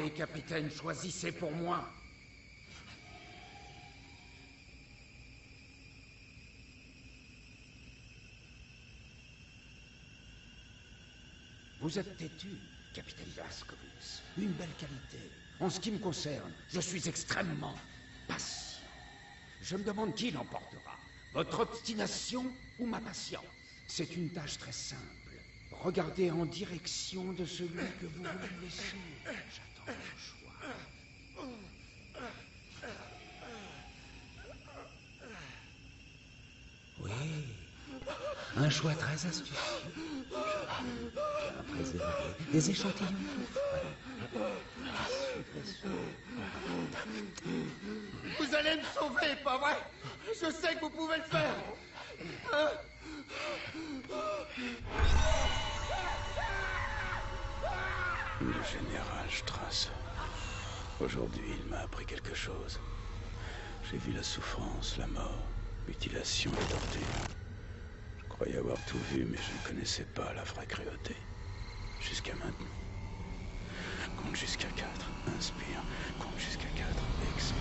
Allez, capitaine, choisissez pour moi. Vous êtes têtu, capitaine Blazkowicz. Une belle qualité. En ce qui me concerne, je suis extrêmement patient. Je me demande qui l'emportera. Votre obstination ou ma patience? C'est une tâche très simple. Regardez en direction de celui que vous voulez laisser. J'attends vos choix. Oui, un choix très astucieux. Bien préservé. Des échantillons tout frais. Vous allez me sauver, pas vrai? Je sais que vous pouvez le faire. Le général Strass. Aujourd'hui, il m'a appris quelque chose. J'ai vu la souffrance, la mort, mutilation et torture. Je croyais avoir tout vu, mais je ne connaissais pas la vraie cruauté. Jusqu'à maintenant. Compte jusqu'à 4, inspire. Compte jusqu'à 4, expire.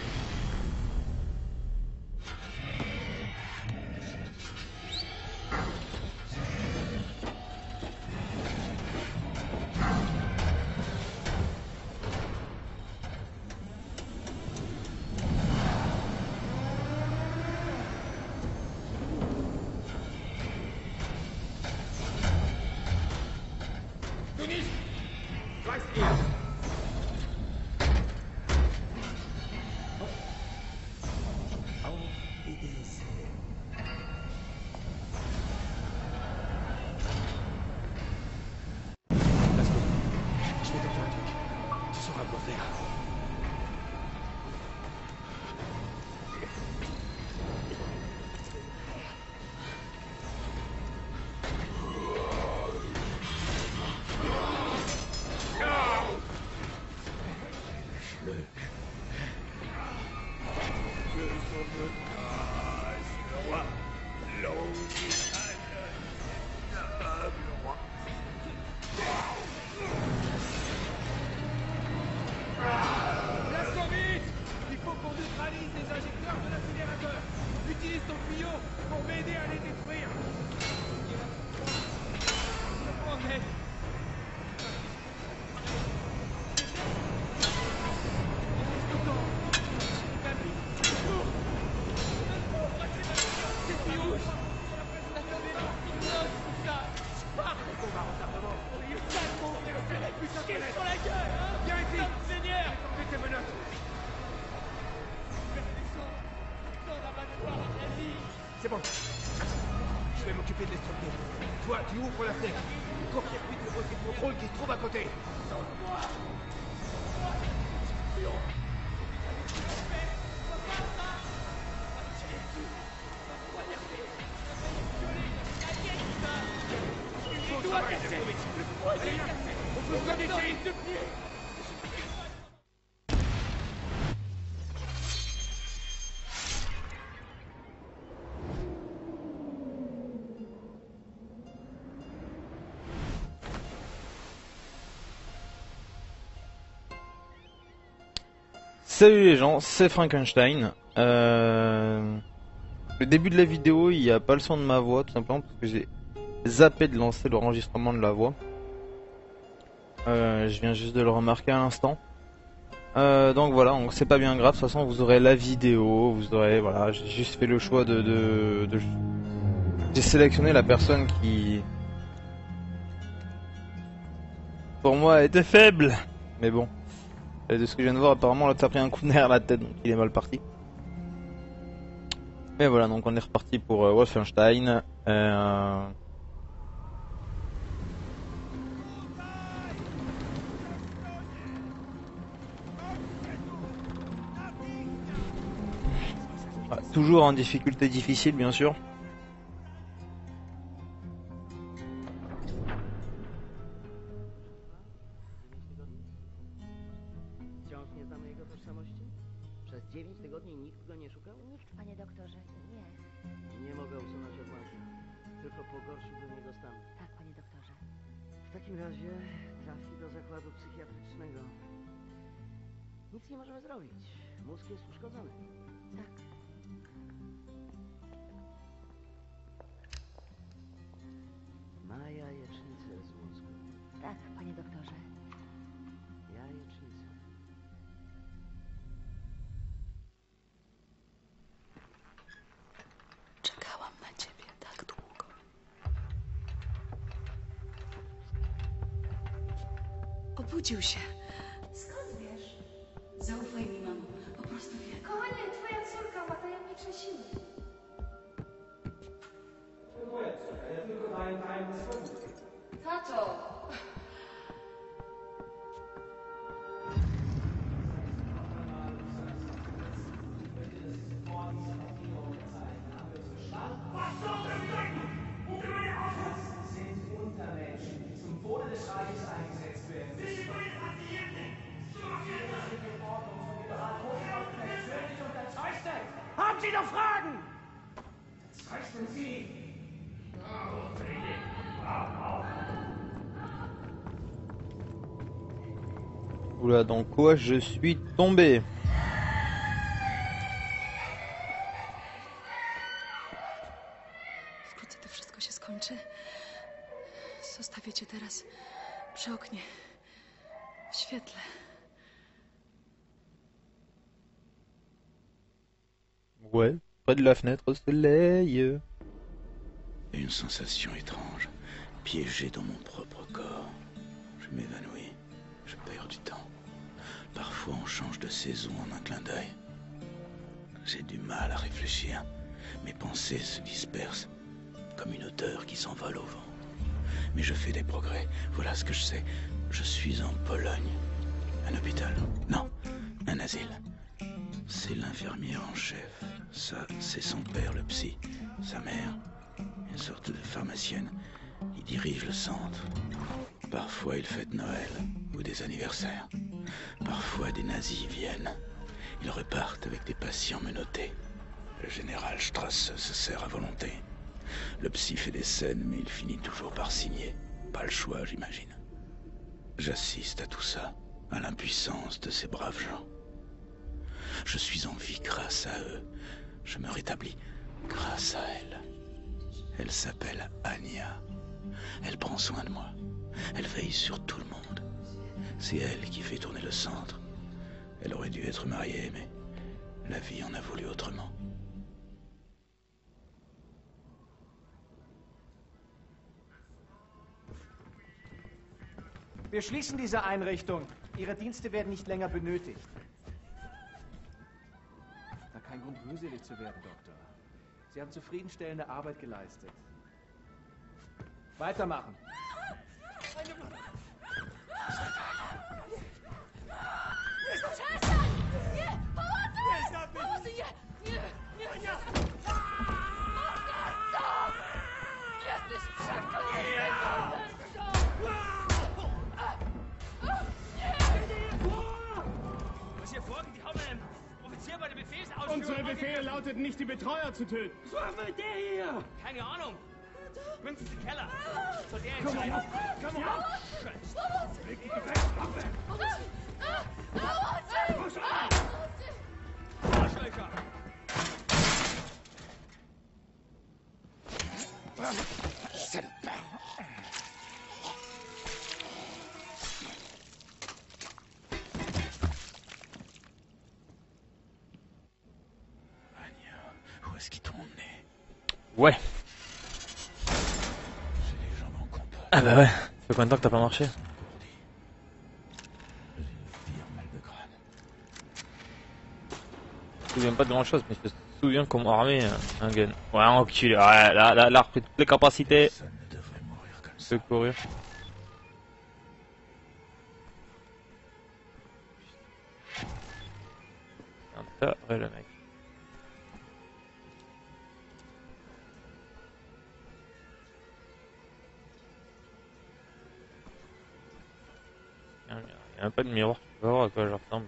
C'est bon. Je vais m'occuper de les stopper. Toi, tu ouvres la fenêtre. Court-circuite le poste de contrôle qui se trouve à côté. Salut les gens, c'est Frankenstein. Le début de la vidéo, il n'y a pas le son de ma voix, tout simplement parce que j'ai zappé de lancer l'enregistrement de la voix. Je viens juste de le remarquer à l'instant. Donc voilà, c'est pas bien grave, de toute façon vous aurez la vidéo, vous aurez, voilà, j'ai juste fait le choix j'ai sélectionné la personne qui, pour moi, était faible, mais bon. Et de ce que je viens de voir, apparemment l'autre a pris un coup de nerf à la tête, donc il est mal parti. Mais voilà, donc on est reparti pour Wolfenstein. Toujours en difficulté difficile, bien sûr. Wciąż nie znamy jego tożsamości? Przez 9 tygodni nikt go nie szukał? Nikt, panie doktorze, nie. Nie mogę usunąć odłamka. Tylko pogorszyłbym jego stan. Tak, panie doktorze. W takim razie trafi do zakładu psychiatrycznego. Nic nie możemy zrobić. Mózg jest uszkodzony. Tak. Ma jajecznicę z mózgu. Tak, panie doktorze. Jajecznicę. Czekałam na ciebie tak długo. Obudził się. Skąd wiesz? Zaufaj mi, mamo. Po prostu wiem. Kochanie, twoja córka ma tajemnicze siły. Tato! Haben Sie noch Fragen? Zeichnen Sie! Oula, dans quoi je suis tombé? Wkrótce to wszystko się skończy. Zostawię cię teraz przy oknie. W świetle. Ouais, près de la fenêtre au soleil. Une sensation étrange, piégée dans mon propre corps. Je m'évanouis, je perds du temps. Parfois on change de saison en un clin d'œil. J'ai du mal à réfléchir. Mes pensées se dispersent, comme une odeur qui s'envole au vent. Mais je fais des progrès, voilà ce que je sais. Je suis en Pologne. Un hôpital. Non, un asile. C'est l'infirmière en chef. Ça, c'est son père, le psy. Sa mère, une sorte de pharmacienne. Il dirige le centre. Parfois, il fête Noël ou des anniversaires. Parfois, des nazis viennent. Ils repartent avec des patients menottés. Le général Strauss se sert à volonté. Le psy fait des scènes, mais il finit toujours par signer. Pas le choix, j'imagine. J'assiste à tout ça, à l'impuissance de ces braves gens. Je suis en vie grâce à eux. Je me rétablis grâce à elle. Elle s'appelle Anya. Elle prend soin de moi. Elle veille sur tout le monde. C'est elle qui fait tourner le centre. Elle aurait dû être mariée, mais la vie en a voulu autrement. Wir schließen diese Einrichtung. Ihre Dienste werden nicht länger benötigt. Da kein Grund, rührselig zu werden, Doktor. Sie haben zufriedenstellende Arbeit geleistet. Weitermachen. Przestań! Nie! Pomocy! Pomocy! Nie! Nie! Nie! Stop! Jesteś przeklęty! Was hier vorgeht, die haben einen Offizier bei der Befehlsausführung. Unsere Befehl lautet nicht, die Betreuer zu töten. Was will der hier? Keine Ahnung. Mindestens den Keller. Soll der entscheiden. Komm on! Scheiße. Leg die Gefechtswaffe! Arschlöcher. Anya, où est-ce qu'ils t'ont emmené? Ouais. J'ai les jambes en compas. Ah bah ouais. Ça fait combien de temps que t'as pas marché? J'ai le pire mal de crâne. Je me souviens pas de grand chose, mais je me souviens qu'on m'a armé un gun. Ouais, enculé. Ouais, là, elle a repris toutes les capacités Personne ne devrait mourir comme ça. de courir. Un taré, le mec. Il y a un peu de miroir, tu peux voir à quoi je ressemble.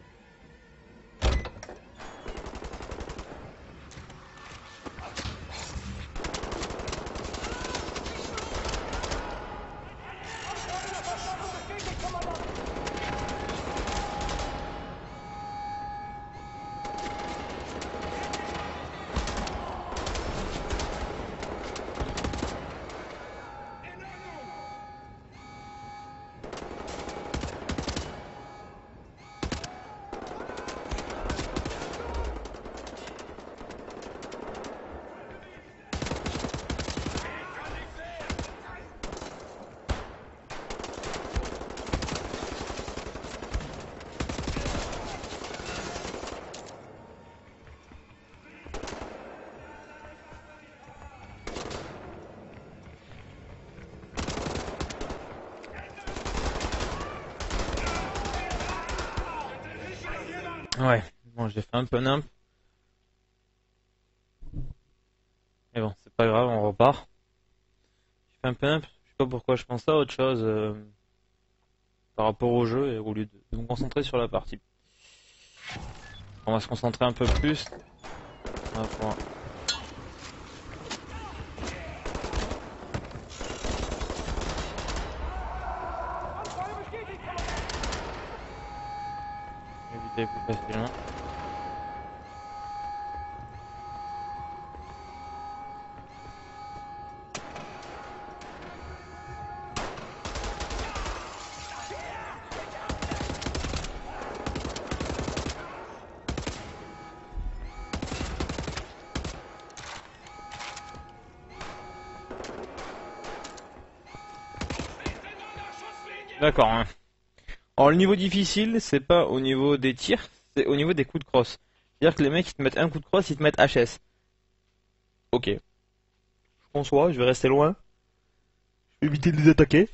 Ouais, bon, j'ai fait un peu nimp. Mais bon, c'est pas grave, on repart. J'ai fait un peu nimp, je sais pas pourquoi je pense à autre chose par rapport au jeu et au lieu de me concentrer sur la partie. On va se concentrer un peu plus. On va pouvoir- éviter plus facilement. D'accord. Hein. Alors le niveau difficile, c'est pas au niveau des tirs, c'est au niveau des coups de crosse. C'est-à-dire que les mecs ils te mettent un coup de crosse, ils te mettent HS. Ok. Je conçois, je vais rester loin. Je vais éviter de les attaquer.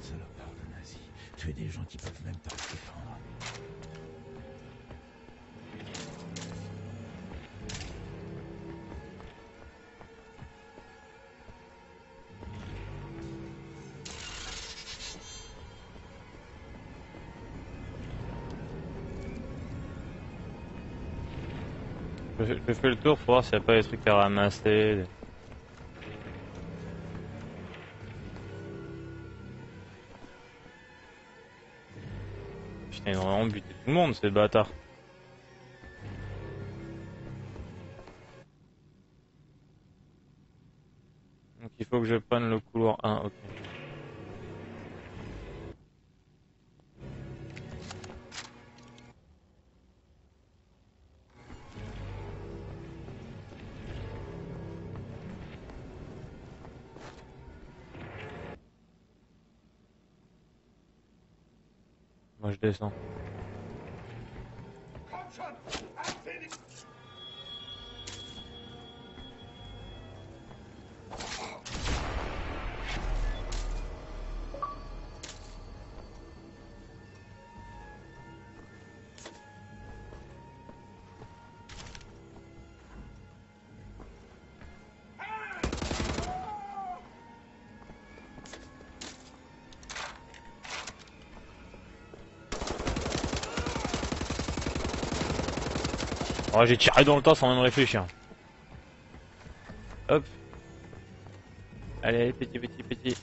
Salopard de nazi. Tuer des gens qui peuvent même pas se défendre. Je fais le tour pour voir s'il n'y a pas des trucs à ramasser. Putain, ils ont vraiment buté tout le monde, ces bâtards. Donc il faut que je prenne le couloir 1, ok. Moi je descends. Oh, j'ai tiré dans le tas sans même réfléchir. Hop. Allez, petit.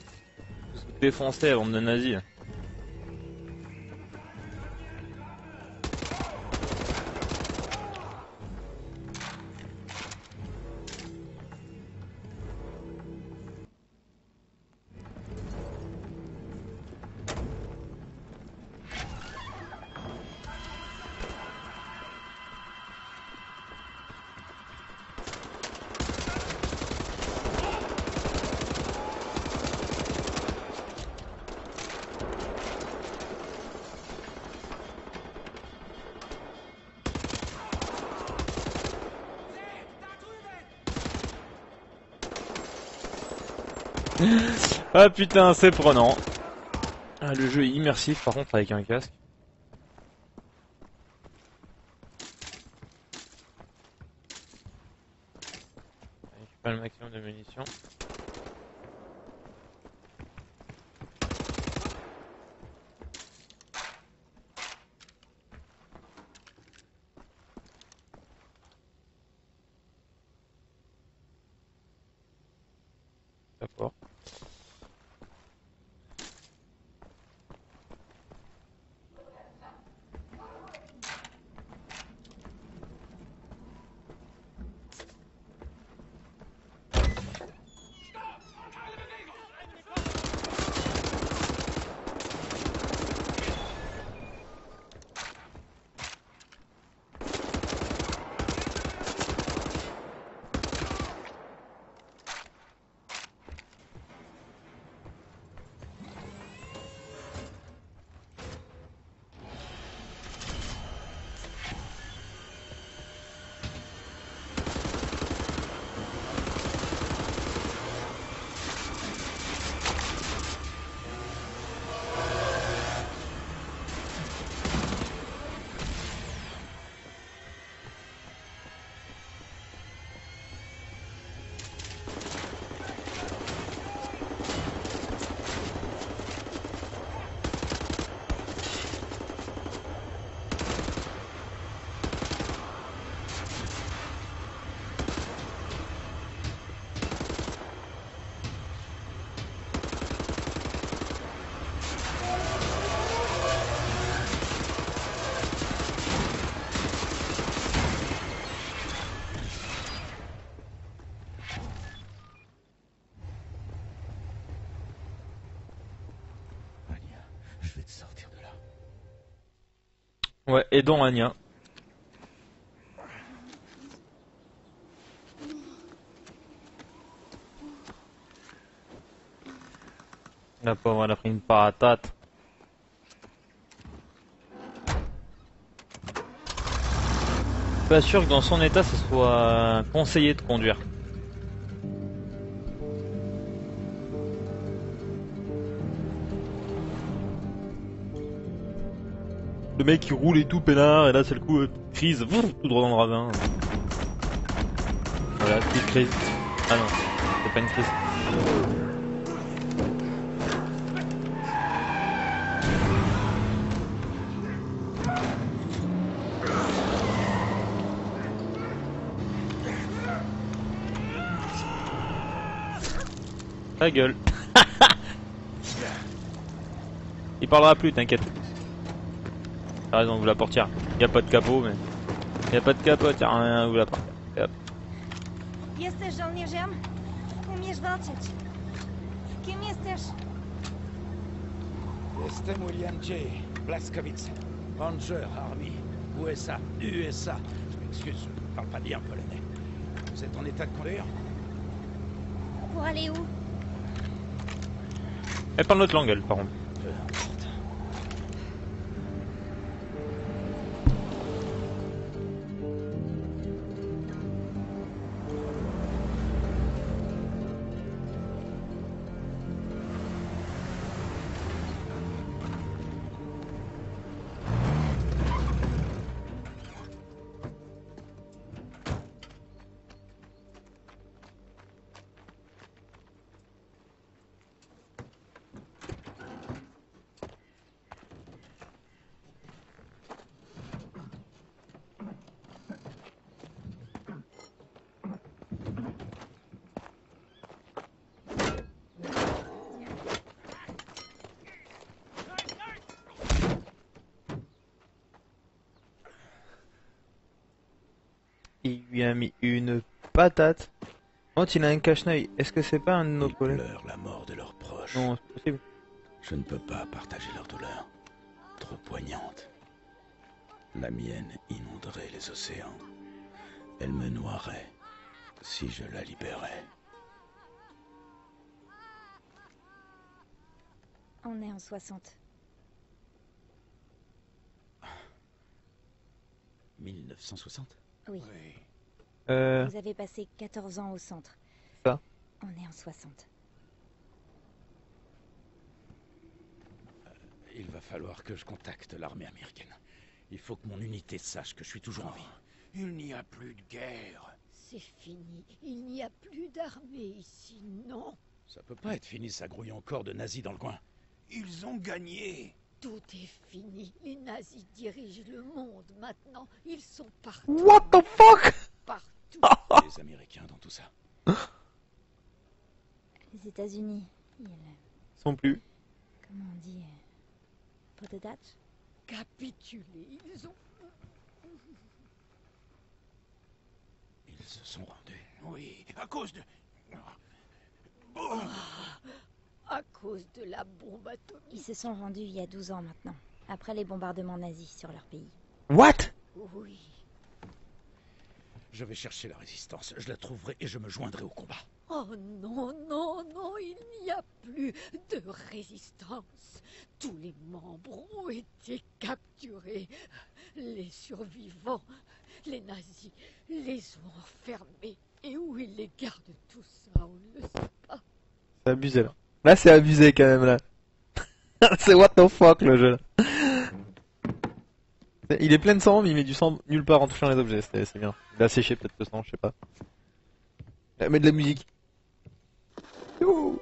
Tous vous défoncer, bande de nazis. Ah putain, c'est prenant. Ah, le jeu est immersif par contre avec un casque. J'ai pas le maximum de munitions. D'accord. Je vais te sortir de là. Ouais, aidons Anya. La pauvre, elle a pris une patate. Pas sûr que dans son état, ce soit conseillé de conduire. Le mec qui roule et tout peinard, et là c'est le coup, crise, tout droit dans le ravin. Voilà, petite crise. Ah non, c'est pas une crise. Ta gueule. Il parlera plus, t'inquiète. T'as raison, vous la portière. Y a pas de capot, mais... Y a pas de capot, y'a rien, vous la portière. Hop. Jesteś żołnierzem? Umiesz walczyć. Kim jesteś? Jestem William J. Blaskowitz, Ranger Army, USA. Je m'excuse, je ne parle pas bien polonais. Vous êtes en état de conduire? Pour aller où? Elle parle notre langue, elle, par contre. Peu importe. Il lui a mis une patate. Oh, il a un cache-œil. Est-ce que c'est pas un de nos Ils collègues? pleurent la mort de leurs proches. Non, c'est possible. Je ne peux pas partager leur douleur. Trop poignante. La mienne inonderait les océans. Elle me noierait si je la libérais. On est en 60. 1960? Oui. Euh... Vous avez passé 14 ans au centre. Ça. On est en 60. Il va falloir que je contacte l'armée américaine. Il faut que mon unité sache que je suis toujours en vie. Il n'y a plus de guerre. C'est fini. Il n'y a plus d'armée ici, non. Ça peut pas être fini, ça grouille encore de nazis dans le coin. Ils ont gagné. Tout est fini. Les nazis dirigent le monde maintenant. Ils sont partout. What the fuck? Partout. Les Américains dans tout ça. les États-Unis, ils... Sont plus. Comment on dit Potodatch? Capitulé, ils ont... Ils se sont rendus. Oui, à cause de... À cause de la bombe atomique. Ils se sont rendus il y a 12 ans maintenant, après les bombardements nazis sur leur pays. What? Oui. Je vais chercher la résistance. Je la trouverai et je me joindrai au combat. Oh non, non, non, il n'y a plus de résistance. Tous les membres ont été capturés. Les survivants, les nazis, les ont enfermés. Et où ils les gardent tout ça, on ne le sait pas. C'est abusé là. Là c'est abusé quand même là. C'est what the fuck le jeu là. Il est plein de sang mais il met du sang nulle part en touchant les objets, c'est bien. Il a séché peut-être le sang, je sais pas. Mais de la musique. Youhou.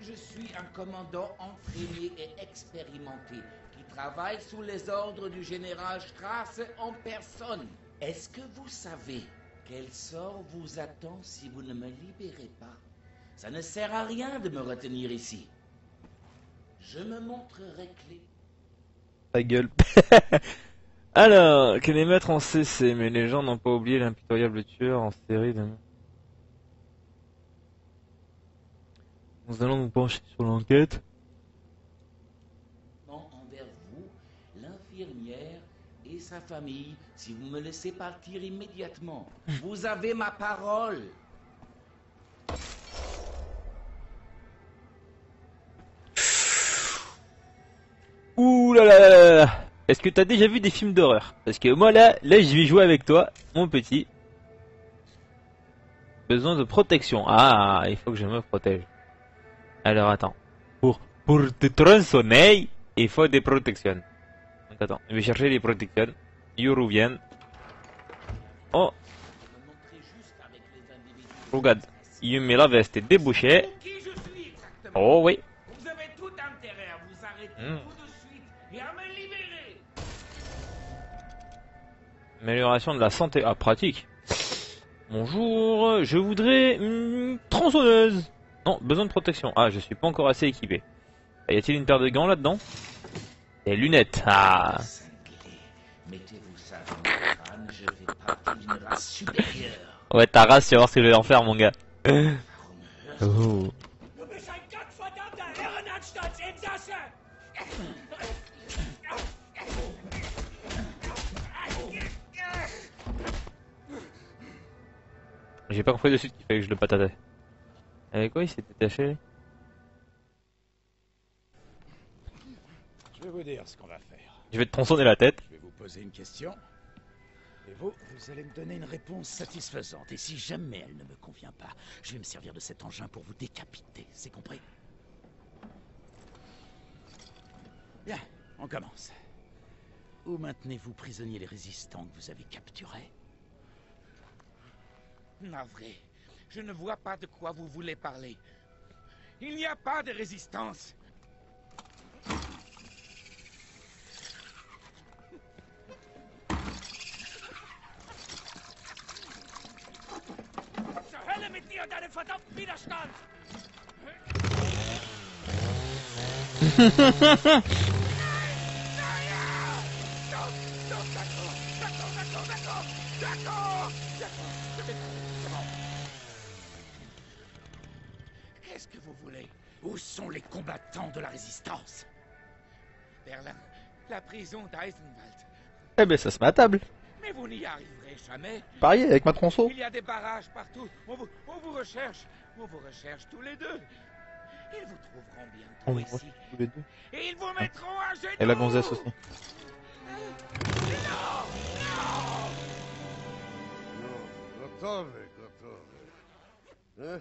Je suis un commandant entraîné et expérimenté qui travaille sous les ordres du général Strauss en personne. Est-ce que vous savez quel sort vous attend si vous ne me libérez pas? Ça ne sert à rien de me retenir ici. Je me montrerai clé. Ta gueule. Alors, que les maîtres ont cessé, mais les gens n'ont pas oublié l'impitoyable tueur en série de... Nous allons nous pencher sur l'enquête. Envers vous, l'infirmière et sa famille, si vous me laissez partir immédiatement. Vous avez ma parole. Ouh là là là là. Est-ce que t'as déjà vu des films d'horreur? Parce que moi là je vais jouer avec toi, mon petit. Besoin de protection. Ah, il faut que je me protège. Alors attends. Pour te tronçonner, il faut des protections. Donc attends, je vais chercher les protections. Ils reviennent. Oh. Regarde, il met la veste débouchée. Oh oui. Vous avez tout intérêt à vous arrêter tout de suite et à me libérer. Amélioration de la santé. Ah, pratique. Bonjour, je voudrais une tronçonneuse. Non, besoin de protection. Ah, je suis pas encore assez équipé. Y a-t-il une paire de gants là-dedans? Des lunettes. Ah. Mettez-vous ça dans le crâne, je fais partie d'une race supérieure. Ouais, ta race, tu vas voir ce que je vais en faire, mon gars. Oh. J'ai pas compris de suite qu'il fallait que je le patatais. Avec quoi il s'est détaché? Je vais vous dire ce qu'on va faire. Je vais te tronçonner la tête. Je vais vous poser une question. Et vous allez me donner une réponse satisfaisante. Et si jamais elle ne me convient pas, je vais me servir de cet engin pour vous décapiter. C'est compris? Bien, on commence. Où maintenez-vous prisonniers les résistants que vous avez capturés? Navré, je ne vois pas de quoi vous voulez parler. Il n'y a pas de résistance. Zur Hölle mit dir und deinem verdammten Widerstand! Qu'est-ce que vous voulez? Où sont les combattants de la résistance? Berlin, la prison d'Eisenwald. Eh ben, ça se met à table. Mais vous n'y arriverez jamais. Pareil, avec ma tronçon. Il y a des barrages partout. On vous recherche. On vous recherche tous les deux. Ils vous trouveront bientôt ici. Tous les deux. Et ils vous mettront à genoux. Et la gonzesse aussi. Gotowy, gotowy.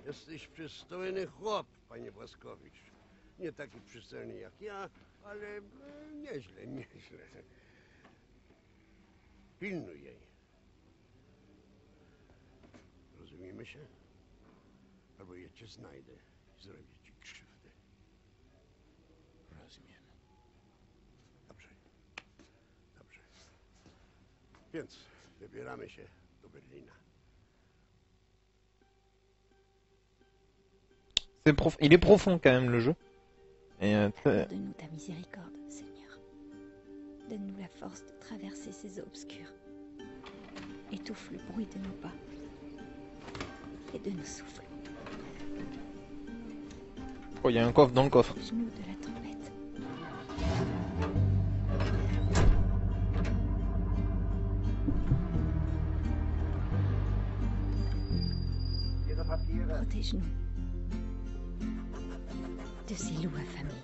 Jesteś przystojny chłop, panie Błaskowicz. Nie taki przystojny jak ja, ale nieźle, nieźle. Pilnuj jej. Rozumiemy się? Albo ja cię znajdę i zrobię ci krzywdę. Rozumiem. Dobrze. Dobrze. Więc wybieramy się do Berlina. Il est profond quand même le jeu. Et Accorde-nous ta miséricorde, Seigneur. Donne-nous la force de traverser ces eaux obscures. Étouffe le bruit de nos pas et de nos souffles. Oh, il y a un coffre dans le coffre. Genoux de la tempête. Protège-nous de ces loups affamés.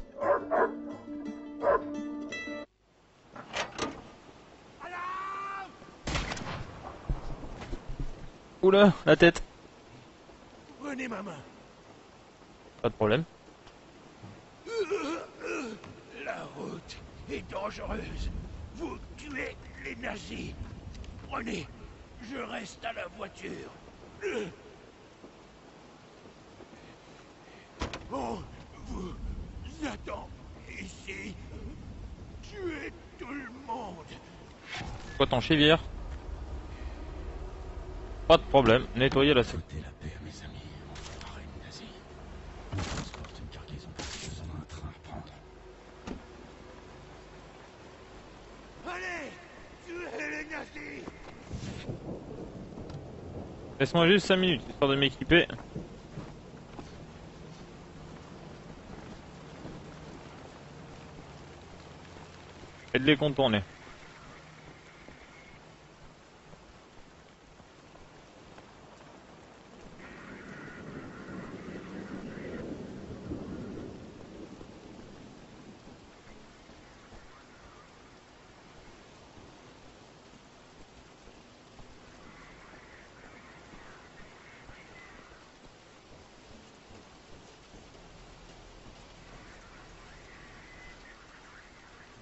Oula, la tête. Prenez ma main. Pas de problème. La route est dangereuse. Vous tuez les nazis. Prenez, je reste à la voiture. On vous attend ici. Tuez tout le monde. Quoi ton chivire? Pas de problème, nettoyer la sécurité. La paix, mes amis, on fera une nazie. On transporte une cargaison précieuse en un train à prendre. Allez, tuez les nazis. Laisse-moi juste 5 minutes, histoire de m'équiper. Et de les contourner.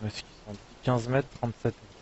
Où est-ce qu'ils sont? 15 mètres, 37 mètres.